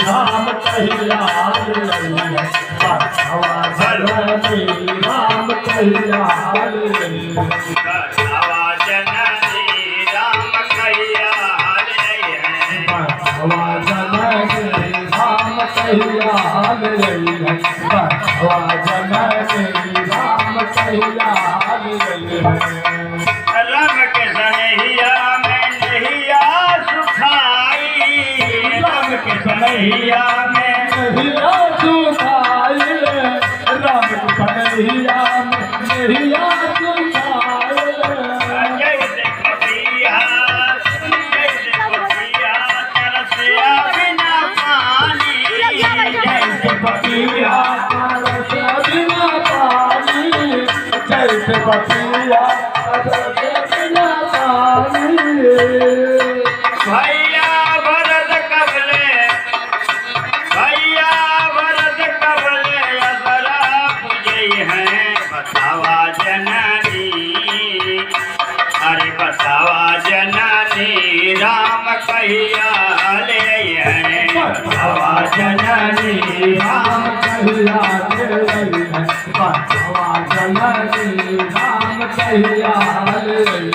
राम कहिया राम कहिया राम के सनहिया में नहिया सुखाई, राम के सनहिया में नहिया सुखाई, राम के सनहिया में नहिया सुखाई। जैसे पपिया तरसिया बिना पानी, जैसे पपिया तरसे बिना पानी, जैसे पपिया तरसे बिना पानी। भैया भरत कबले, भैया भरत कबले असरा पूजई हैं, बतावा जननी, अरे बतावा जननी राम कहिया ले हैं, बतावा जननी राम कहिया ले हैं, बतावा जननी राम कहिया ले हैं,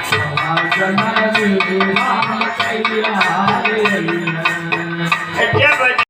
बतावा जननी राम कहिया